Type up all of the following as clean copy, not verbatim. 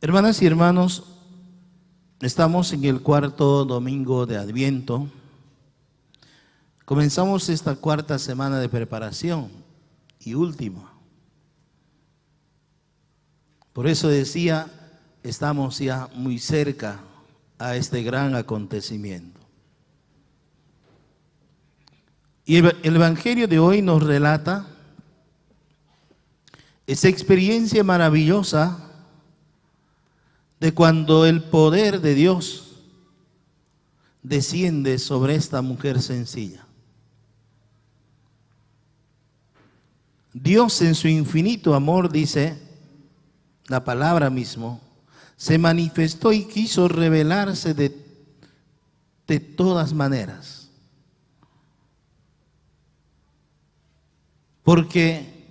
Hermanas y hermanos, estamos en el cuarto domingo de Adviento. Comenzamos esta cuarta semana de preparación y última. Por eso decía, estamos ya muy cerca a este gran acontecimiento. Y el Evangelio de hoy nos relata esa experiencia maravillosa de cuando el poder de Dios desciende sobre esta mujer sencilla. Dios en su infinito amor, dice la palabra mismo, se manifestó y quiso revelarse de todas maneras. Porque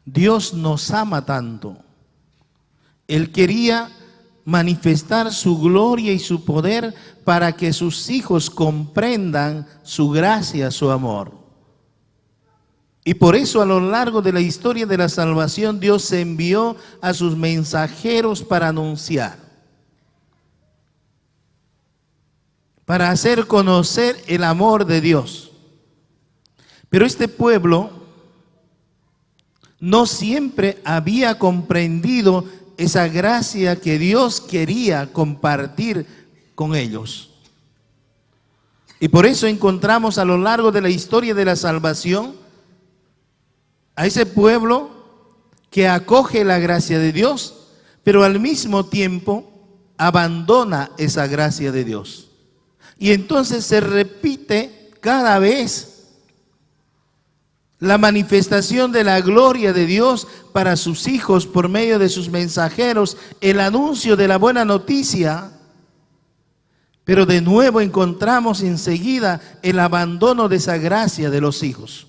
Dios nos ama tanto. Él quería manifestar su gloria y su poder para que sus hijos comprendan su gracia, su amor. Y por eso a lo largo de la historia de la salvación Dios envió a sus mensajeros para anunciar, para hacer conocer el amor de Dios. Pero este pueblo no siempre había comprendido esa gracia que Dios quería compartir con ellos. Y por eso encontramos a lo largo de la historia de la salvación a ese pueblo que acoge la gracia de Dios, pero al mismo tiempo abandona esa gracia de Dios. Y entonces se repite cada vez la manifestación de la gloria de Dios para sus hijos por medio de sus mensajeros, el anuncio de la buena noticia, pero de nuevo encontramos enseguida el abandono de esa gracia de los hijos.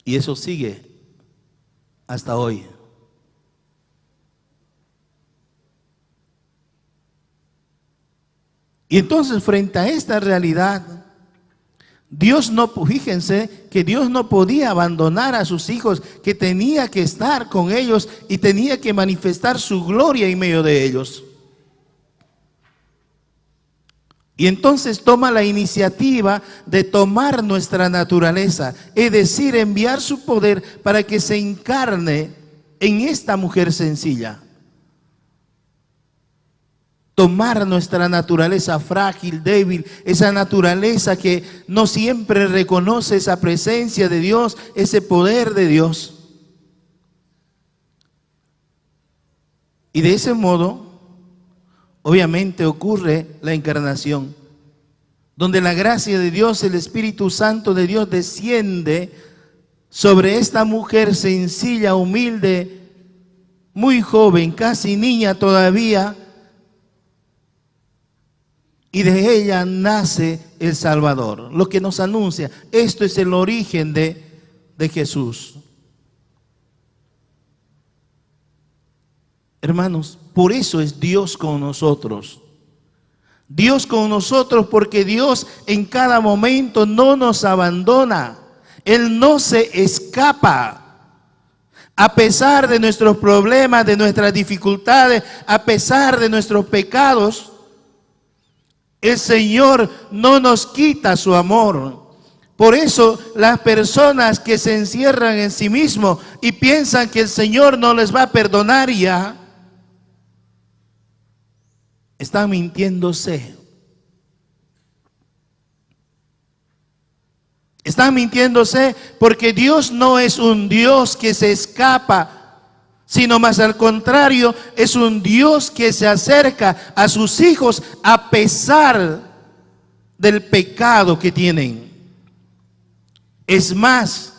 Y eso sigue hasta hoy. Y entonces frente a esta realidad, fíjense que Dios no podía abandonar a sus hijos, que tenía que estar con ellos y tenía que manifestar su gloria en medio de ellos. Y entonces toma la iniciativa de tomar nuestra naturaleza, es decir, enviar su poder para que se encarne en esta mujer sencilla. Tomar nuestra naturaleza frágil, débil, esa naturaleza que no siempre reconoce esa presencia de Dios, ese poder de Dios. Y de ese modo, obviamente ocurre la encarnación, donde la gracia de Dios, el Espíritu Santo de Dios desciende sobre esta mujer sencilla, humilde, muy joven, casi niña todavía, y de ella nace el Salvador, lo que nos anuncia. Esto es el origen de Jesús. Hermanos, por eso es Dios con nosotros. Dios con nosotros porque Dios en cada momento no nos abandona. Él no se escapa. A pesar de nuestros problemas, de nuestras dificultades, a pesar de nuestros pecados, el Señor no nos quita su amor. Por eso las personas que se encierran en sí mismos y piensan que el Señor no les va a perdonar ya, están mintiéndose. Están mintiéndose porque Dios no es un Dios que se escapa, sino más al contrario, es un Dios que se acerca a sus hijos a pesar del pecado que tienen. Es más,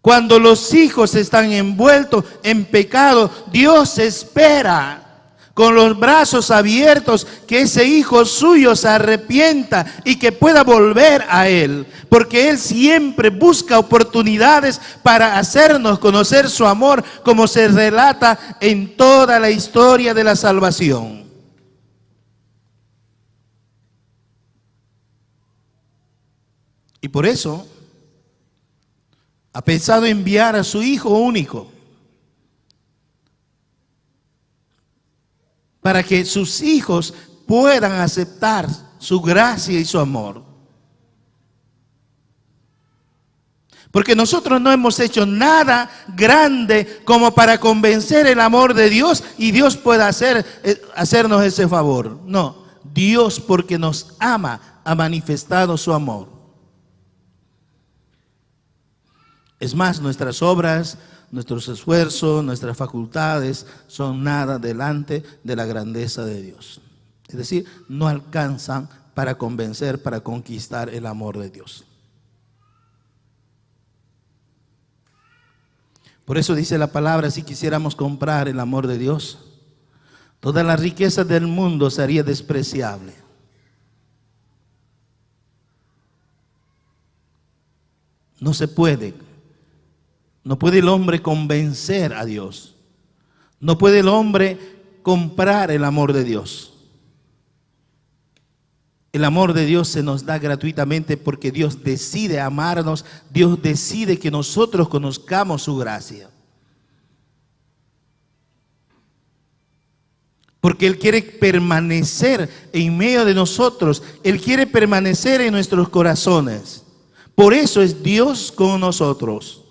cuando los hijos están envueltos en pecado, Dios espera con los brazos abiertos que ese hijo suyo se arrepienta y que pueda volver a Él, porque Él siempre busca oportunidades para hacernos conocer su amor, como se relata en toda la historia de la salvación. Y por eso ha pensado enviar a su Hijo único para que sus hijos puedan aceptar su gracia y su amor. Porque nosotros no hemos hecho nada grande como para convencer el amor de Dios y Dios pueda hacernos ese favor. No, Dios, porque nos ama, ha manifestado su amor. Es más, nuestras obras, nuestros esfuerzos, nuestras facultades son nada delante de la grandeza de Dios. Es decir, no alcanzan para convencer, para conquistar el amor de Dios. Por eso dice la palabra, si quisiéramos comprar el amor de Dios, toda la riqueza del mundo sería despreciable. No se puede. No puede el hombre convencer a Dios. No puede el hombre comprar el amor de Dios. El amor de Dios se nos da gratuitamente porque Dios decide amarnos, Dios decide que nosotros conozcamos su gracia. Porque Él quiere permanecer en medio de nosotros, Él quiere permanecer en nuestros corazones. Por eso es Dios con nosotros.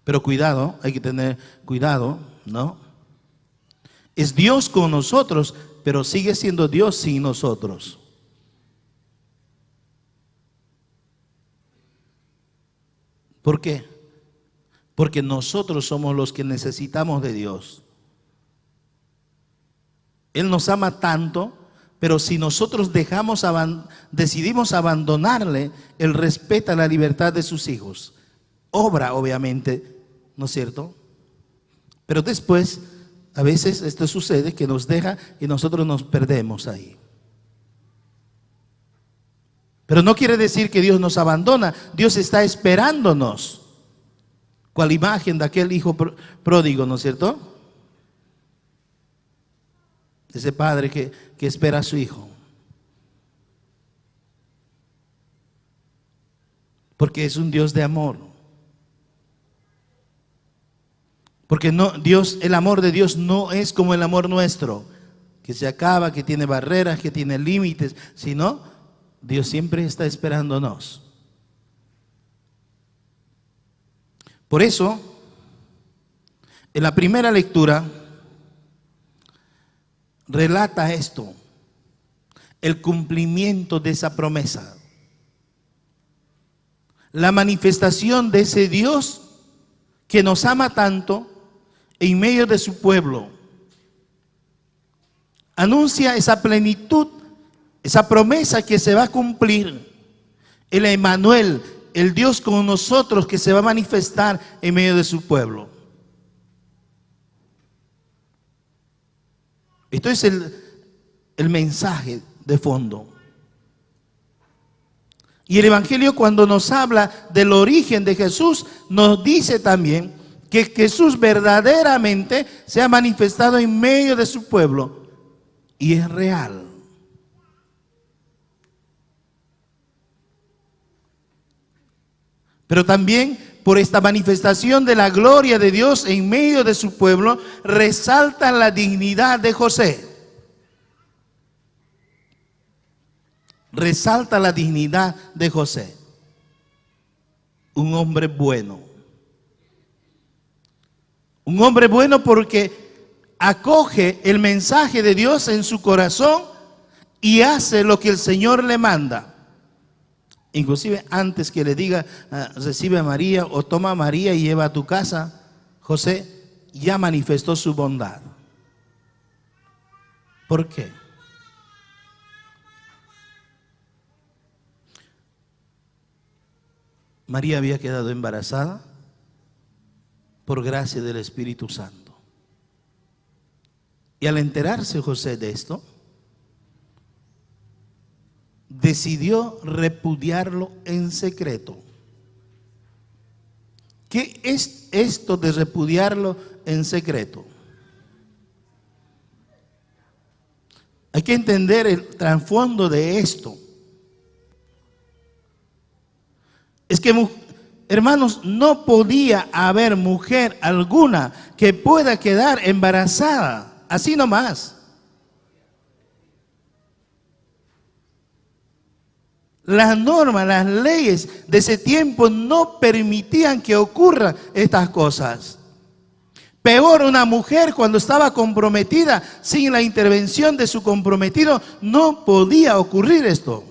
Pero cuidado, hay que tener cuidado, ¿no? Es Dios con nosotros, pero sigue siendo Dios sin nosotros. ¿Por qué? Porque nosotros somos los que necesitamos de Dios. Él nos ama tanto, pero si nosotros decidimos abandonarle, Él respeta la libertad de sus hijos. Obra, obviamente, ¿no es cierto? Pero después, a veces esto sucede que nos deja y nosotros nos perdemos ahí. Pero no quiere decir que Dios nos abandona. Dios está esperándonos. ¿Cuál imagen de aquel hijo pródigo, no es cierto? Ese padre que espera a su hijo. Porque es un Dios de amor. Porque el amor de Dios no es como el amor nuestro, que se acaba, que tiene barreras, que tiene límites, sino Dios siempre está esperándonos. Por eso, en la primera lectura, relata esto, el cumplimiento de esa promesa, la manifestación de ese Dios que nos ama tanto en medio de su pueblo. Anuncia esa plenitud, esa promesa que se va a cumplir. El Emmanuel, el Dios con nosotros que se va a manifestar en medio de su pueblo. Esto es el mensaje de fondo. Y el Evangelio, cuando nos habla del origen de Jesús, nos dice también que Jesús verdaderamente se ha manifestado en medio de su pueblo y es real. Pero también por esta manifestación de la gloria de Dios en medio de su pueblo, resalta la dignidad de José. Resalta la dignidad de José. Un hombre bueno. Un hombre bueno porque acoge el mensaje de Dios en su corazón y hace lo que el Señor le manda. Inclusive antes que le diga, recibe a María o toma a María y lleva a tu casa, José ya manifestó su bondad. ¿Por qué? María había quedado embarazada por gracia del Espíritu Santo. Y al enterarse José de esto, decidió repudiarlo en secreto. ¿Qué es esto de repudiarlo en secreto? Hay que entender el trasfondo de esto. Es que hermanos, no podía haber mujer alguna que pueda quedar embarazada, así nomás. Las normas, las leyes de ese tiempo no permitían que ocurran estas cosas. Peor, una mujer cuando estaba comprometida, sin la intervención de su comprometido, no podía ocurrir esto.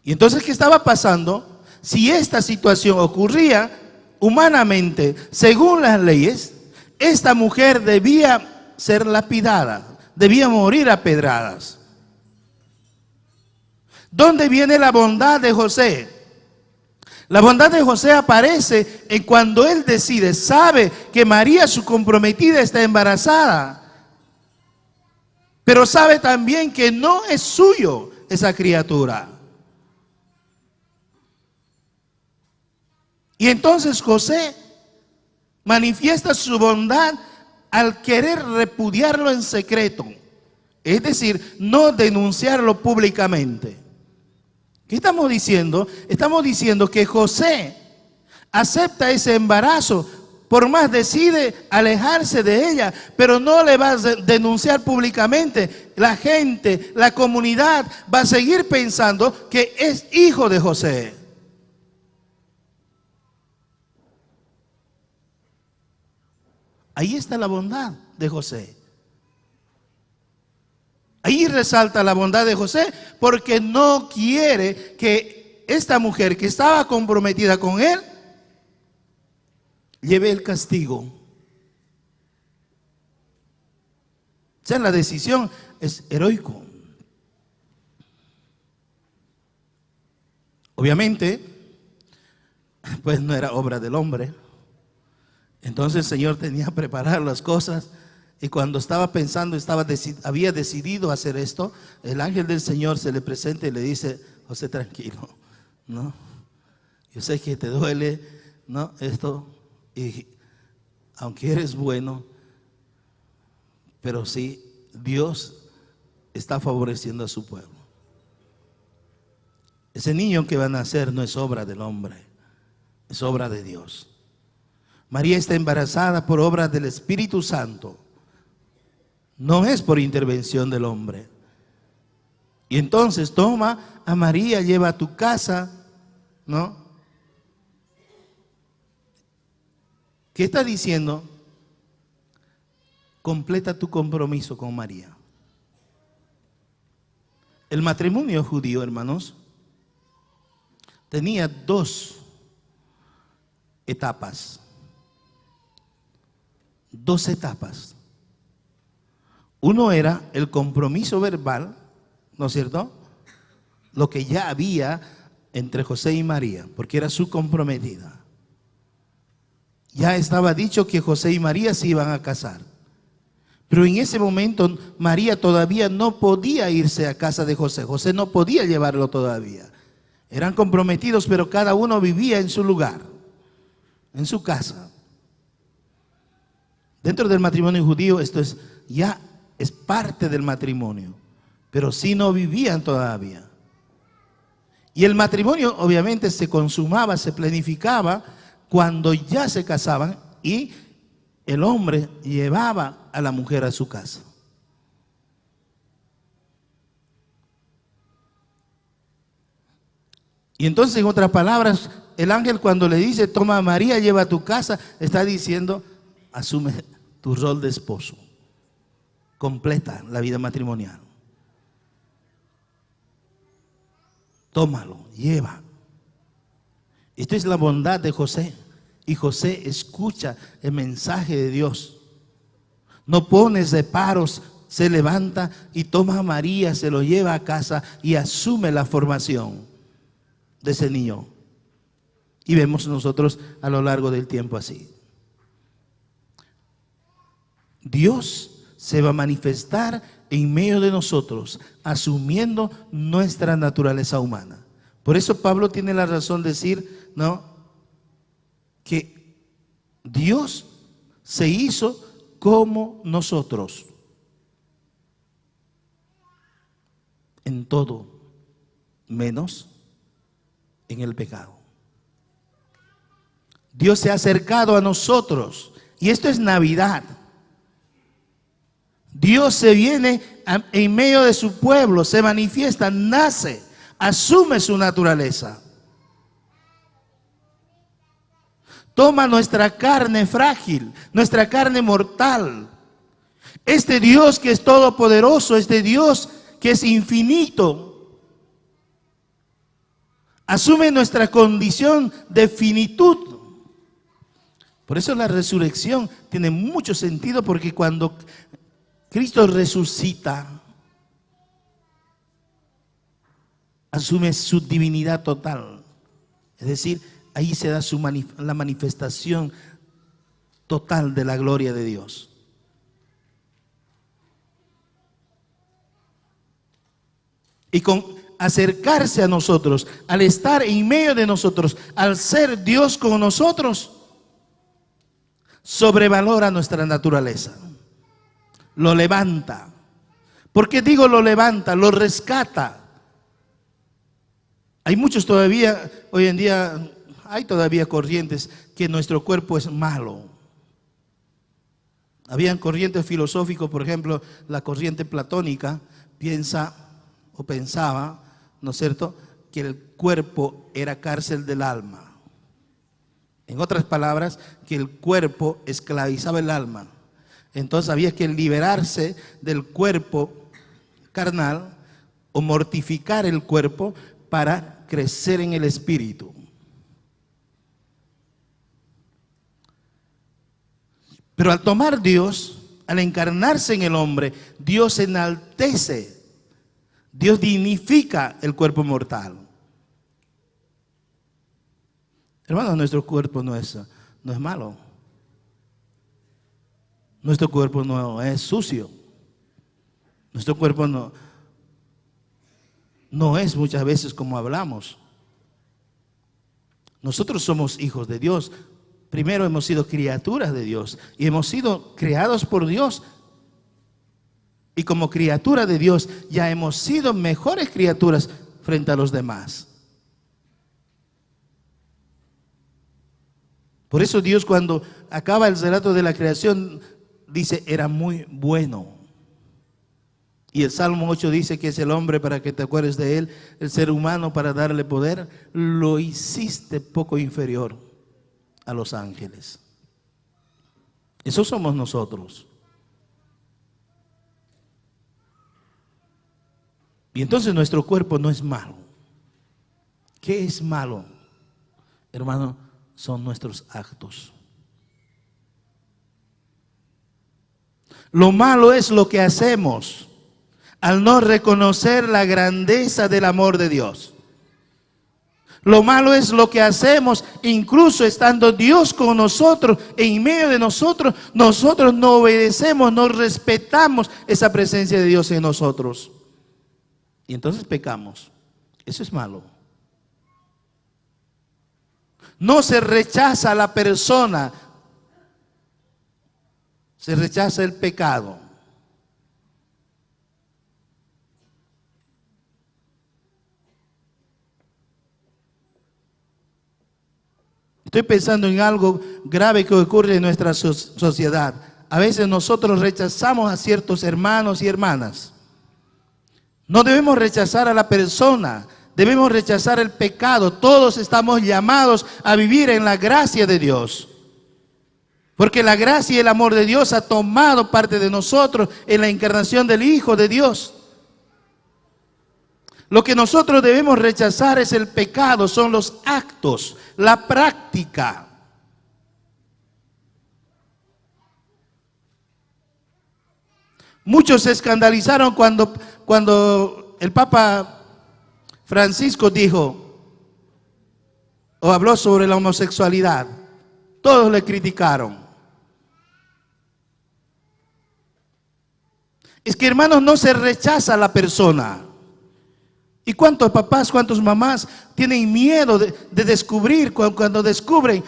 Y entonces, ¿qué estaba pasando? Si esta situación ocurría humanamente, según las leyes, esta mujer debía ser lapidada, debía morir a pedradas. ¿Dónde viene la bondad de José? La bondad de José aparece en cuando él decide, sabe que María, su comprometida, está embarazada, pero sabe también que no es suyo esa criatura. Y entonces José manifiesta su bondad al querer repudiarlo en secreto, es decir, no denunciarlo públicamente. ¿Qué estamos diciendo? Estamos diciendo que José acepta ese embarazo, por más decide alejarse de ella, pero no le va a denunciar públicamente. La gente, la comunidad va a seguir pensando que es hijo de José. Ahí está la bondad de José. Ahí resalta la bondad de José, porque no quiere que esta mujer que estaba comprometida con él lleve el castigo. O sea, la decisión es heroico. Obviamente, pues no era obra del hombre. Entonces el Señor tenía que preparar las cosas, y cuando estaba pensando, había decidido hacer esto, el ángel del Señor se le presenta y le dice: José, tranquilo, ¿no? Yo sé que te duele, ¿no? Esto, y aunque eres bueno, pero sí, Dios está favoreciendo a su pueblo. Ese niño que va a nacer no es obra del hombre, es obra de Dios. María está embarazada por obra del Espíritu Santo, no es por intervención del hombre. Y entonces toma a María, lleva a tu casa, ¿no? ¿Qué está diciendo? Completa tu compromiso con María. El matrimonio judío, hermanos, tenía dos etapas. Dos etapas. Uno era el compromiso verbal, ¿no es cierto? Lo que ya había entre José y María, porque era su comprometida. Ya estaba dicho que José y María se iban a casar. Pero en ese momento María todavía no podía irse a casa de José. José no podía llevarlo todavía. Eran comprometidos, pero cada uno vivía en su lugar, en su casa. Dentro del matrimonio judío esto ya es parte del matrimonio, pero sí no vivían todavía. Y el matrimonio obviamente se consumaba, se planificaba cuando ya se casaban y el hombre llevaba a la mujer a su casa. Y entonces, en otras palabras, el ángel cuando le dice: toma a María, lleva a tu casa, está diciendo: asume tu rol de esposo, completa la vida matrimonial, tómalo, lleva. Esto es la bondad de José, y José escucha el mensaje de Dios, no pone reparos, se levanta y toma a María, se lo lleva a casa y asume la formación de ese niño. Y vemos nosotros a lo largo del tiempo así. Dios se va a manifestar en medio de nosotros, asumiendo nuestra naturaleza humana. Por eso Pablo tiene la razón de decir, ¿no?, que Dios se hizo como nosotros en todo, menos en el pecado. Dios se ha acercado a nosotros y esto es Navidad. Dios se viene en medio de su pueblo, se manifiesta, nace, asume su naturaleza. Toma nuestra carne frágil, nuestra carne mortal. Este Dios que es todopoderoso, este Dios que es infinito, asume nuestra condición de finitud. Por eso la resurrección tiene mucho sentido, porque cuando Cristo resucita, asume su divinidad total. Es decir, ahí se da la manifestación total de la gloria de Dios. Y con acercarse a nosotros, al estar en medio de nosotros, al ser Dios con nosotros, sobrevalora nuestra naturaleza. Lo levanta. ¿Por qué digo lo levanta? Lo rescata. Hay muchos todavía, hoy en día, hay todavía corrientes que nuestro cuerpo es malo. Habían corrientes filosóficos, por ejemplo, la corriente platónica pensaba, ¿no es cierto?, que el cuerpo era cárcel del alma. En otras palabras, que el cuerpo esclavizaba el alma. Entonces había que liberarse del cuerpo carnal o mortificar el cuerpo para crecer en el espíritu. Pero al tomar Dios, al encarnarse en el hombre, Dios enaltece, Dios dignifica el cuerpo mortal. Hermanos, nuestro cuerpo no es malo. Nuestro cuerpo no es sucio. Nuestro cuerpo no es muchas veces como hablamos. Nosotros somos hijos de Dios. Primero hemos sido criaturas de Dios y hemos sido creados por Dios. Y como criatura de Dios ya hemos sido mejores criaturas frente a los demás. Por eso Dios, cuando acaba el relato de la creación, dice, era muy bueno. Y el Salmo 8 dice que es el hombre para que te acuerdes de él, el ser humano para darle poder. Lo hiciste poco inferior a los ángeles. Eso somos nosotros. Y entonces nuestro cuerpo no es malo. ¿Qué es malo? Hermano, son nuestros actos. Lo malo es lo que hacemos al no reconocer la grandeza del amor de Dios. Lo malo es lo que hacemos, incluso estando Dios con nosotros, en medio de nosotros, nosotros no obedecemos, no respetamos esa presencia de Dios en nosotros. Y entonces pecamos. Eso es malo. No se rechaza a la persona, se rechaza el pecado. Estoy pensando en algo grave que ocurre en nuestra sociedad. A veces nosotros rechazamos a ciertos hermanos y hermanas. No debemos rechazar a la persona, debemos rechazar el pecado. Todos estamos llamados a vivir en la gracia de Dios. Porque la gracia y el amor de Dios ha tomado parte de nosotros en la encarnación del Hijo de Dios. Lo que nosotros debemos rechazar es el pecado, son los actos, la práctica. Muchos se escandalizaron cuando el Papa Francisco dijo o habló sobre la homosexualidad. Todos le criticaron. Es que, hermanos, no se rechaza a la persona. ¿Y cuántos papás, cuántas mamás tienen miedo de descubrir? Cuando descubren,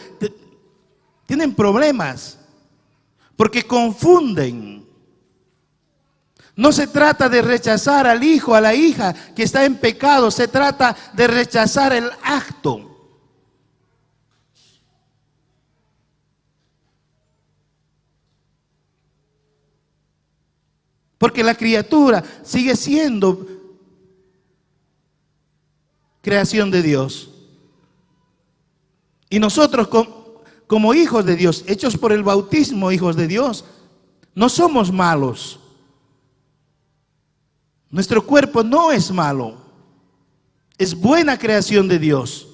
tienen problemas, porque confunden. No se trata de rechazar al hijo, a la hija que está en pecado, se trata de rechazar el acto. Porque la criatura sigue siendo creación de Dios. Y nosotros como hijos de Dios, hechos por el bautismo, hijos de Dios, no somos malos. Nuestro cuerpo no es malo. Es buena creación de Dios.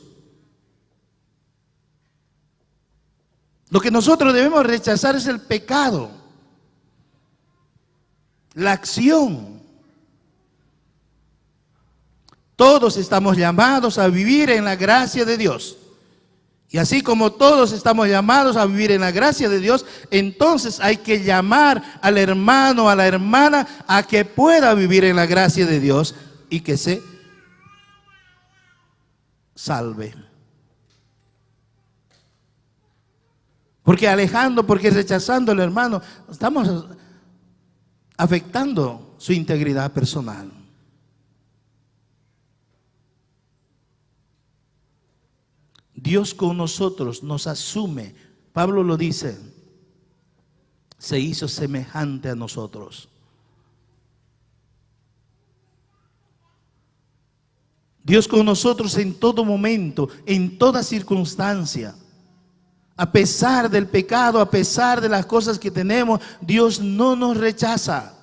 Lo que nosotros debemos rechazar es el pecado, la acción. Todos estamos llamados a vivir en la gracia de Dios. Y así como todos estamos llamados a vivir en la gracia de Dios, entonces hay que llamar al hermano, a la hermana, a que pueda vivir en la gracia de Dios y que se salve. Porque alejando, porque rechazando al hermano, estamos afectando su integridad personal. Dios con nosotros nos asume. Pablo lo dice, se hizo semejante a nosotros. Dios con nosotros en todo momento, en toda circunstancia. A pesar del pecado, a pesar de las cosas que tenemos, Dios no nos rechaza.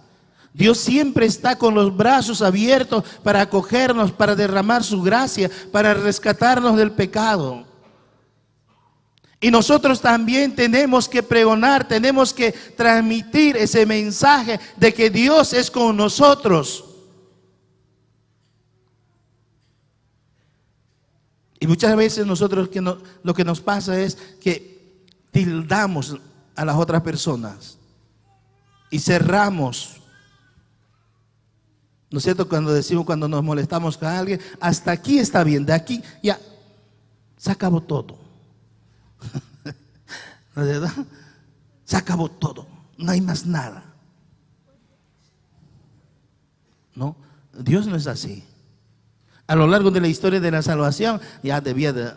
Dios siempre está con los brazos abiertos para acogernos, para derramar su gracia, para rescatarnos del pecado. Y nosotros también tenemos que pregonar, tenemos que transmitir ese mensaje de que Dios es con nosotros. Y muchas veces nosotros lo que nos pasa es que tildamos a las otras personas y cerramos. ¿No es cierto? Cuando decimos, cuando nos molestamos con alguien, hasta aquí está bien, de aquí ya se acabó todo. ¿No es verdad? Se acabó todo, no hay más nada. No, Dios no es así. A lo largo de la historia de la salvación ya debía de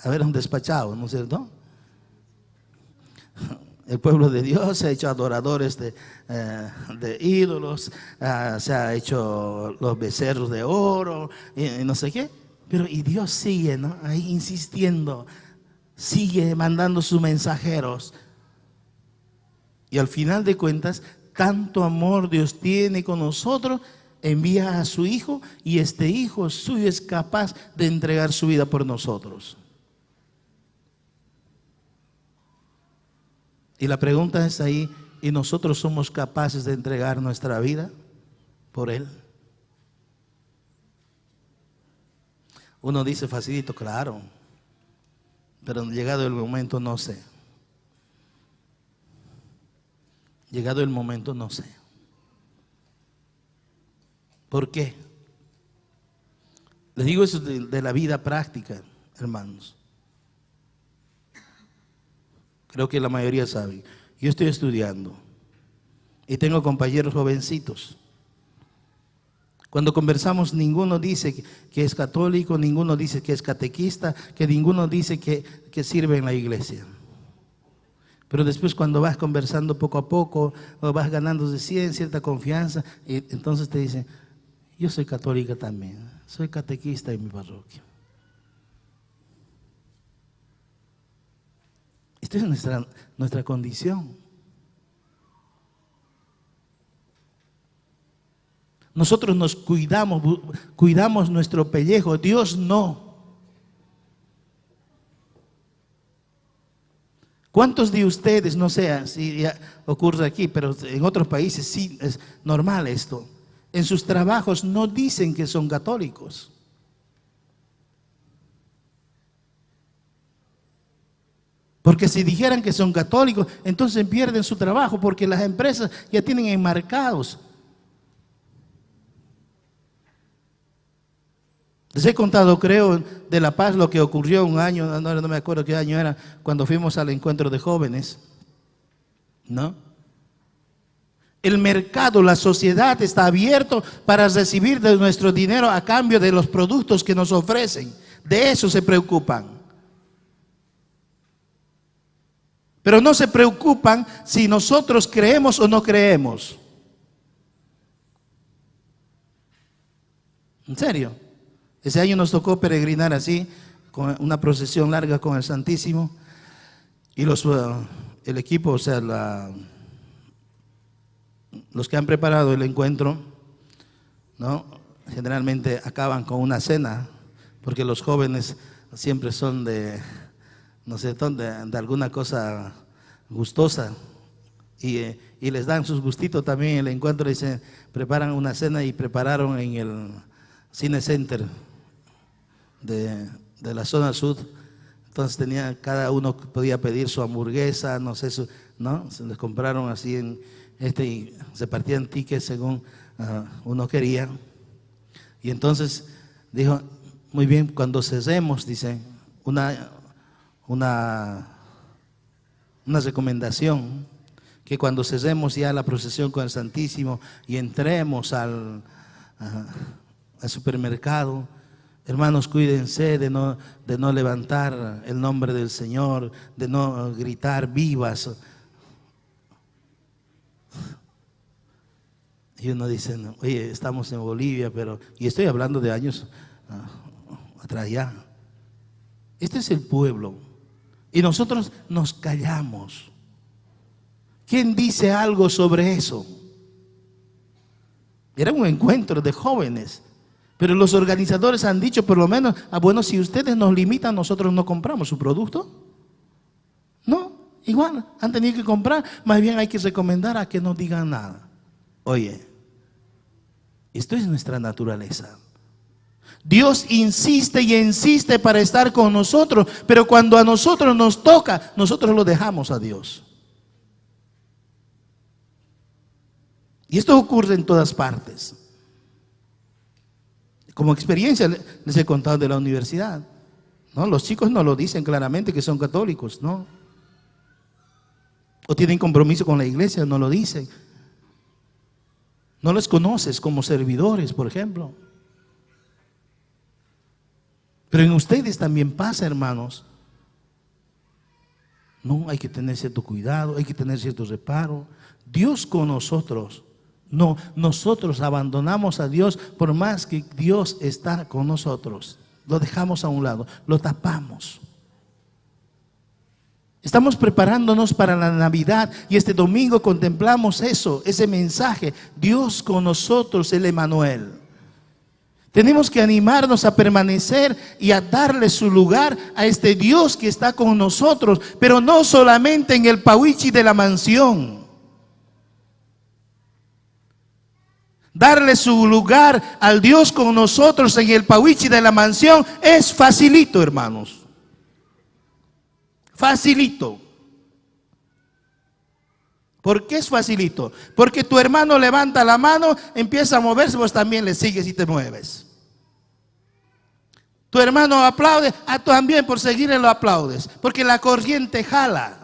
haber un despachado, ¿no es cierto? El pueblo de Dios se ha hecho adoradores de ídolos, se ha hecho los becerros de oro y no sé qué. Pero y Dios sigue, ¿no?, ahí insistiendo, sigue mandando sus mensajeros. Y al final de cuentas, tanto amor Dios tiene con nosotros, envía a su Hijo, y este Hijo suyo es capaz de entregar su vida por nosotros. Y la pregunta es ahí, ¿y nosotros somos capaces de entregar nuestra vida por Él? Uno dice facilito, claro, pero llegado el momento no sé. Llegado el momento no sé. ¿Por qué? Les digo eso de la vida práctica, hermanos. Creo que la mayoría sabe. Yo estoy estudiando y tengo compañeros jovencitos. Cuando conversamos, ninguno dice que es católico, ninguno dice que es catequista, que ninguno dice que sirve en la iglesia. Pero después, cuando vas conversando poco a poco, o vas ganando de cierta confianza, y entonces te dicen: yo soy católica también, soy catequista en mi parroquia. Esta es nuestra condición. Nosotros nos cuidamos nuestro pellejo, Dios no. ¿Cuántos de ustedes, no sé si ya ocurre aquí, pero en otros países sí es normal esto, en sus trabajos no dicen que son católicos? Porque si dijeran que son católicos, entonces pierden su trabajo, porque las empresas ya tienen enmarcados. Les he contado, creo, de La Paz lo que ocurrió un año, no me acuerdo qué año era, cuando fuimos al encuentro de jóvenes, ¿no? El mercado, la sociedad está abierto para recibir de nuestro dinero a cambio de los productos que nos ofrecen. De eso se preocupan. Pero no se preocupan si nosotros creemos o no creemos. En serio. Ese año nos tocó peregrinar así, con una procesión larga con el Santísimo. Y el equipo, o sea, los que han preparado el encuentro, ¿no? Generalmente acaban con una cena, porque los jóvenes siempre son de, no sé, de alguna cosa gustosa, y les dan sus gustitos también en el encuentro. Dicen, preparan una cena y prepararon en el Cine Center de la zona sur. Entonces cada uno podía pedir su hamburguesa, no sé, ¿no? Se les compraron así y se partían tickets según uno quería. Y entonces dijo, muy bien, cuando cesemos, dice, una recomendación, que cuando cesemos ya la procesión con el Santísimo y entremos al supermercado, hermanos, cuídense de no levantar el nombre del Señor, de no gritar vivas. Y uno dice, oye, estamos en Bolivia, y estoy hablando de años atrás ya. Este es el pueblo. Y nosotros nos callamos. ¿Quién dice algo sobre eso? Era un encuentro de jóvenes. Pero los organizadores han dicho por lo menos, bueno, si ustedes nos limitan, nosotros no compramos su producto. No, igual, han tenido que comprar. Más bien hay que recomendar a que no digan nada. Oye, esto es nuestra naturaleza. Dios insiste y insiste para estar con nosotros, pero cuando a nosotros nos toca, nosotros lo dejamos a Dios. Y esto ocurre en todas partes. Como experiencia les he contado de la universidad, ¿no? Los chicos no lo dicen claramente que son católicos, ¿no? O tienen compromiso con la iglesia, no lo dicen. No les conoces como servidores, por ejemplo. Pero en ustedes también pasa, hermanos. No, hay que tener cierto cuidado, hay que tener cierto reparo. Dios con nosotros. No, nosotros abandonamos a Dios por más que Dios está con nosotros. Lo dejamos a un lado, lo tapamos. Estamos preparándonos para la Navidad y este domingo contemplamos eso, ese mensaje. Dios con nosotros, el Emmanuel. Tenemos que animarnos a permanecer y a darle su lugar a este Dios que está con nosotros, pero no solamente en el pauichi de la mansión. Darle su lugar al Dios con nosotros en el pauichi de la mansión es facilito, hermanos. Facilito. ¿Por qué es facilito? Porque tu hermano levanta la mano, empieza a moverse, vos también le sigues y te mueves. Tu hermano aplaude, tú también por seguirle lo aplaudes, porque la corriente jala.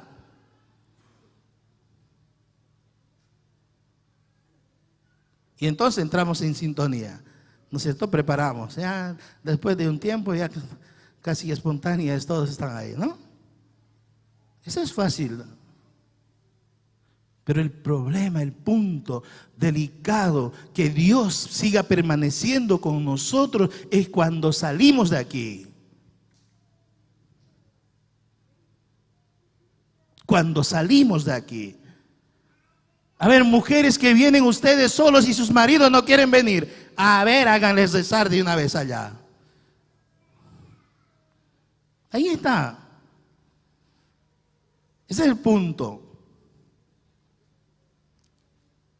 Y entonces entramos en sintonía, ¿no es cierto? Preparamos, ya después de un tiempo ya casi espontáneas, todos están ahí, ¿no? Eso es fácil. Pero el problema, el punto delicado, que Dios siga permaneciendo con nosotros, es cuando salimos de aquí. Cuando salimos de aquí. A ver, mujeres que vienen ustedes solos y sus maridos no quieren venir. A ver, háganles rezar de una vez allá. Ahí está. Ese es el punto.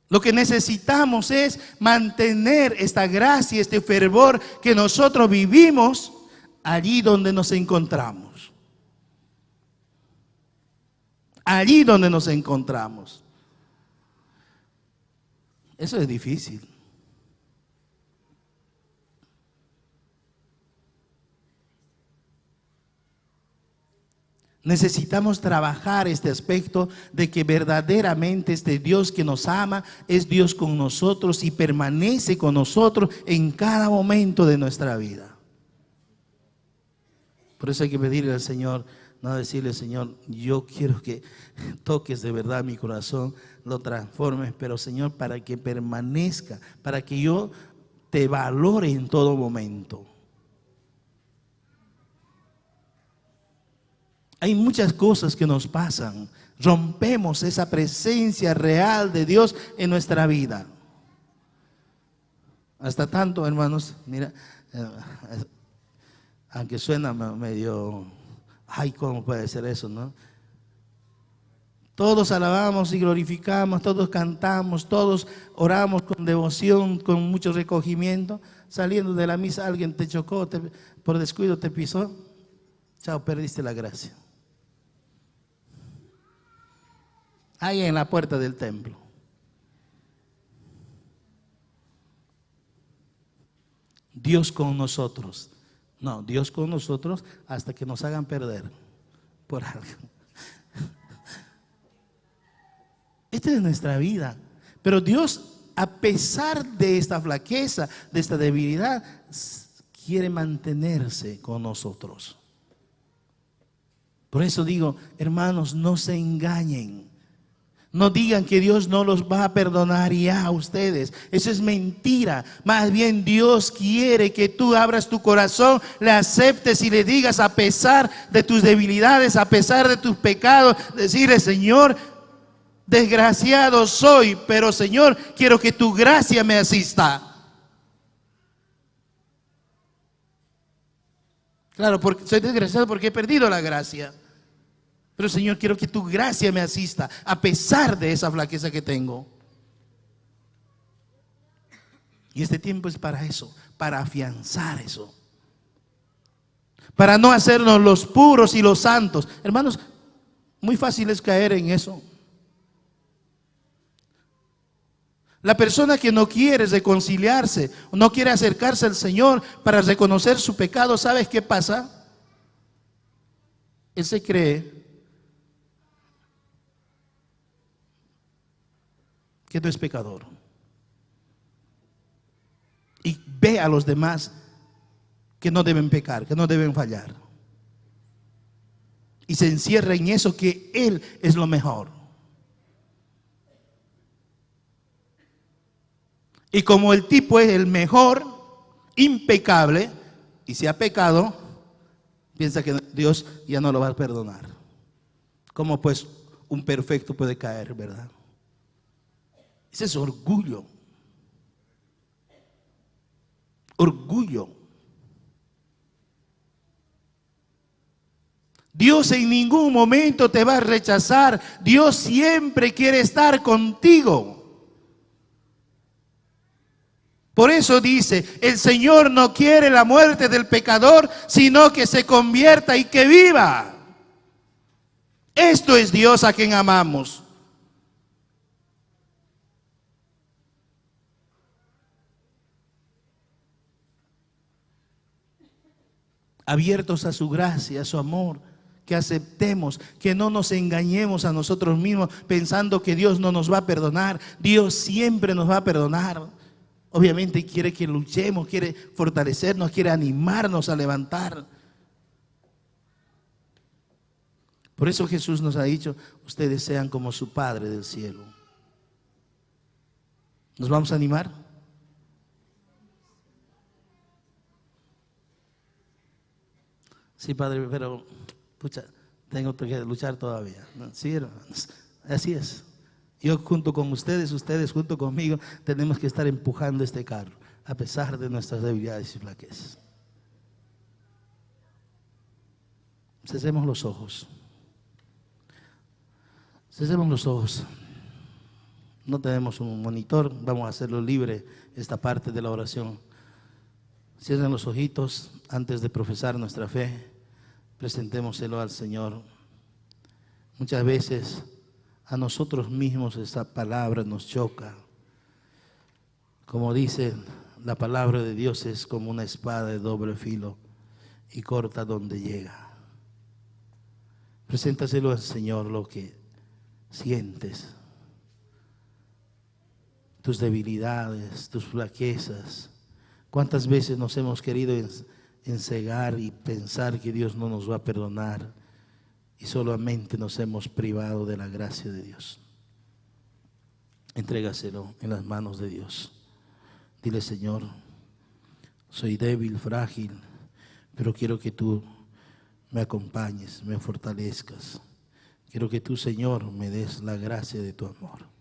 Lo que necesitamos es mantener esta gracia, este fervor que nosotros vivimos allí donde nos encontramos. Allí donde nos encontramos. Eso es difícil. Necesitamos trabajar este aspecto de que verdaderamente este Dios que nos ama es Dios con nosotros y permanece con nosotros en cada momento de nuestra vida. Por eso hay que pedirle al Señor, no decirle, Señor, yo quiero que toques de verdad mi corazón, lo transformes, pero Señor, para que permanezca, para que yo te valore en todo momento. Hay muchas cosas que nos pasan, rompemos esa presencia real de Dios en nuestra vida. Hasta tanto, hermanos, mira, aunque suena medio, ay, ¿cómo puede ser eso, no? Todos alabamos y glorificamos, todos cantamos, todos oramos con devoción, con mucho recogimiento. Saliendo de la misa alguien te chocó, por descuido te pisó, chao, perdiste la gracia. Ahí en la puerta del templo. Dios con nosotros. No, Dios con nosotros hasta que nos hagan perder por algo. Esta es nuestra vida. Pero Dios, a pesar de esta flaqueza, de esta debilidad, quiere mantenerse con nosotros. Por eso digo, hermanos, no se engañen. No digan que Dios no los va a perdonar ya a ustedes. Eso es mentira. Más bien Dios quiere que tú abras tu corazón, le aceptes y le digas, a pesar de tus debilidades, a pesar de tus pecados, decirle, Señor, desgraciado soy, pero Señor, quiero que tu gracia me asista. Claro, porque soy desgraciado porque he perdido la gracia. Pero Señor, quiero que tu gracia me asista a pesar de esa flaqueza que tengo. Y este tiempo es para eso, para afianzar eso. Para no hacernos los puros y los santos. Hermanos, muy fácil es caer en eso. La persona que no quiere reconciliarse, no quiere acercarse al Señor para reconocer su pecado, ¿sabes qué pasa? Él se cree que no es pecador y ve a los demás que no deben pecar, que no deben fallar, y se encierra en eso, que él es lo mejor. Y como el tipo es el mejor, impecable, y si ha pecado, piensa que Dios ya no lo va a perdonar. ¿Cómo pues un perfecto puede caer, verdad? Ese es orgullo. Orgullo. Dios en ningún momento te va a rechazar. Dios siempre quiere estar contigo. Por eso dice, el Señor no quiere la muerte del pecador, sino que se convierta y que viva. Esto es Dios a quien amamos. Abiertos a su gracia, a su amor, que aceptemos, que no nos engañemos a nosotros mismos pensando que Dios no nos va a perdonar. Dios siempre nos va a perdonar. Obviamente quiere que luchemos, quiere fortalecernos, quiere animarnos a levantar. Por eso Jesús nos ha dicho, ustedes sean como su Padre del cielo. ¿Nos vamos a animar? Sí, Padre, pero pucha, tengo que luchar todavía. Sí, hermanos, así es. Yo junto con ustedes, ustedes junto conmigo, tenemos que estar empujando este carro, a pesar de nuestras debilidades y flaquezas. Cesemos los ojos. Cesemos los ojos. No tenemos un monitor, vamos a hacerlo libre esta parte de la oración. Cierren los ojitos antes de profesar nuestra fe. Presentémoselo al Señor. Muchas veces a nosotros mismos esa palabra nos choca. Como dice, la palabra de Dios es como una espada de doble filo y corta donde llega. Preséntaselo al Señor lo que sientes, tus debilidades, tus flaquezas. ¿Cuántas veces nos hemos querido encegar y pensar que Dios no nos va a perdonar y solamente nos hemos privado de la gracia de Dios? Entrégaselo en las manos de Dios. Dile: Señor, soy débil, frágil, pero quiero que tú me acompañes, me fortalezcas. Quiero que tú, Señor, me des la gracia de tu amor.